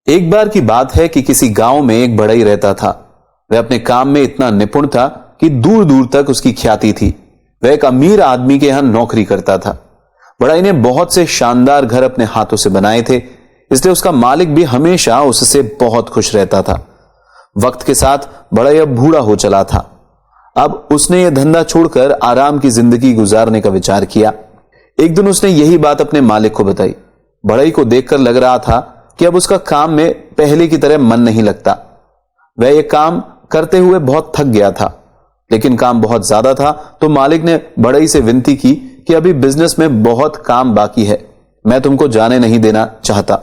एक बार की बात है कि किसी गांव में एक बढ़ई रहता था। वह अपने काम में इतना निपुण था कि दूर दूर तक उसकी ख्याति थी। वह एक अमीर आदमी के यहां नौकरी करता था। बढ़ई ने बहुत से शानदार घर अपने हाथों से बनाए थे, इसलिए उसका मालिक भी हमेशा उससे बहुत खुश रहता था। वक्त के साथ बढ़ई अब बूढ़ा हो चला था। अब उसने यह धंधा छोड़कर आराम की जिंदगी गुजारने का विचार किया। एक दिन उसने यही बात अपने मालिक को बताई। बढ़ई को देखकर लग रहा था कि अब उसका काम में पहले की तरह मन नहीं लगता। वह यह काम करते हुए बहुत थक गया था, लेकिन काम बहुत ज्यादा था, तो मालिक ने बढ़ई से विनती की कि अभी बिजनेस में बहुत काम बाकी है, मैं तुमको जाने नहीं देना चाहता,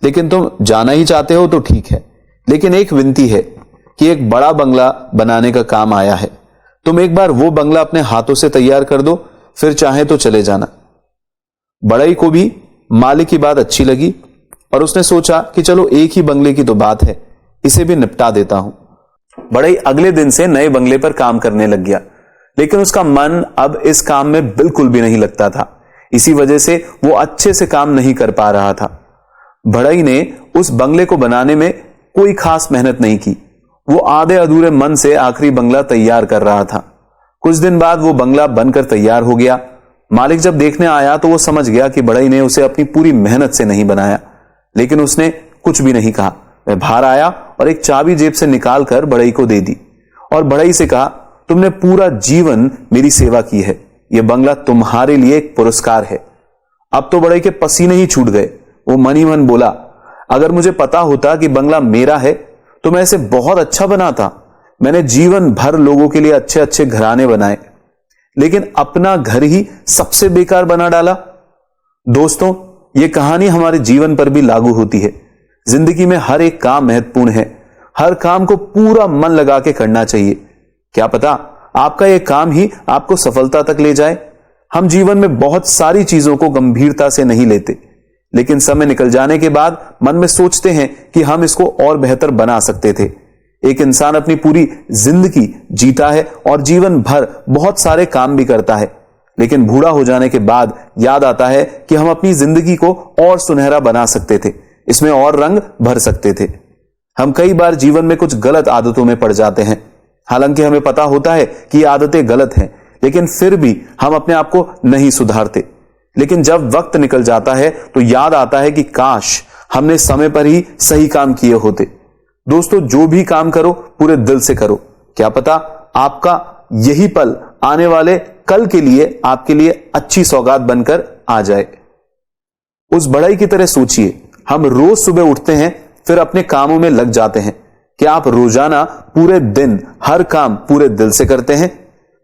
लेकिन तुम जाना ही चाहते हो तो ठीक है, लेकिन एक विनती है कि एक बड़ा बंगला बनाने का काम आया है। तुम एक बार वो बंगला अपने हाथों से तैयार कर दो, फिर चाहे तो चले जाना। बढ़ई को भी मालिक की बात अच्छी लगी और उसने सोचा कि चलो एक ही बंगले की तो बात है, इसे भी निपटा देता हूं। बढ़ई अगले दिन से नए बंगले पर काम करने लग गया, लेकिन उसका मन अब इस काम में बिल्कुल भी नहीं लगता था। इसी वजह से वो अच्छे से काम नहीं कर पा रहा था। बढ़ई ने उस बंगले को बनाने में कोई खास मेहनत नहीं की। वो आधे अधूरे मन से आखिरी बंगला तैयार कर रहा था। कुछ दिन बाद वो बंगला बनकर तैयार हो गया। मालिक जब देखने आया तो वो समझ गया कि बढ़ई ने उसे अपनी पूरी मेहनत से नहीं बनाया, लेकिन उसने कुछ भी नहीं कहा। वह बाहर आया और एक चाबी जेब से निकालकर बढ़ई को दे दी और बढ़ई से कहा, तुमने पूरा जीवन मेरी सेवा की है, यह बंगला तुम्हारे लिए एक पुरस्कार है। अब तो बढ़ई के पसीने ही छूट गए। वो मन ही मन बोला, अगर मुझे पता होता कि बंगला मेरा है तो मैं इसे बहुत अच्छा बनाता। मैंने जीवन भर लोगों के लिए अच्छे अच्छे घराने बनाए, लेकिन अपना घर ही सबसे बेकार बना डाला। दोस्तों, यह कहानी हमारे जीवन पर भी लागू होती है। जिंदगी में हर एक काम महत्वपूर्ण है। हर काम को पूरा मन लगा के करना चाहिए। क्या पता आपका यह काम ही आपको सफलता तक ले जाए। हम जीवन में बहुत सारी चीजों को गंभीरता से नहीं लेते, लेकिन समय निकल जाने के बाद मन में सोचते हैं कि हम इसको और बेहतर बना सकते थे। एक इंसान अपनी पूरी जिंदगी जीता है और जीवन भर बहुत सारे काम भी करता है, लेकिन बूढ़ा हो जाने के बाद याद आता है कि हम अपनी जिंदगी को और सुनहरा बना सकते थे, इसमें और रंग भर सकते थे। हम कई बार जीवन में कुछ गलत आदतों में पड़ जाते हैं, हालांकि हमें पता होता है कि ये आदतें गलत हैं, लेकिन फिर भी हम अपने आप को नहीं सुधारते। लेकिन जब वक्त निकल जाता है तो याद आता है कि काश हमने समय पर ही सही काम किए होते। दोस्तों, जो भी काम करो पूरे दिल से करो। क्या पता आपका यही पल आने वाले कल के लिए आपके लिए अच्छी सौगात बनकर आ जाए। उस बढ़ई की तरह सोचिए, हम रोज सुबह उठते हैं, फिर अपने कामों में लग जाते हैं। क्या आप रोजाना पूरे दिन हर काम पूरे दिल से करते हैं?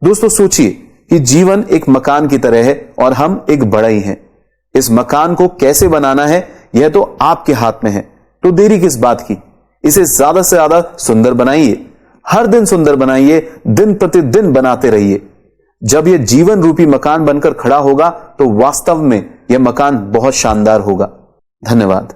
दोस्तों, सोचिए कि जीवन एक मकान की तरह है और हम एक बढ़ई हैं। इस मकान को कैसे बनाना है यह तो आपके हाथ में है, तो देरी किस बात की? इसे ज्यादा से ज्यादा सुंदर बनाइए। हर दिन सुंदर बनाइए, दिन प्रतिदिन बनाते रहिए। जब यह जीवन रूपी मकान बनकर खड़ा होगा तो वास्तव में यह मकान बहुत शानदार होगा। धन्यवाद।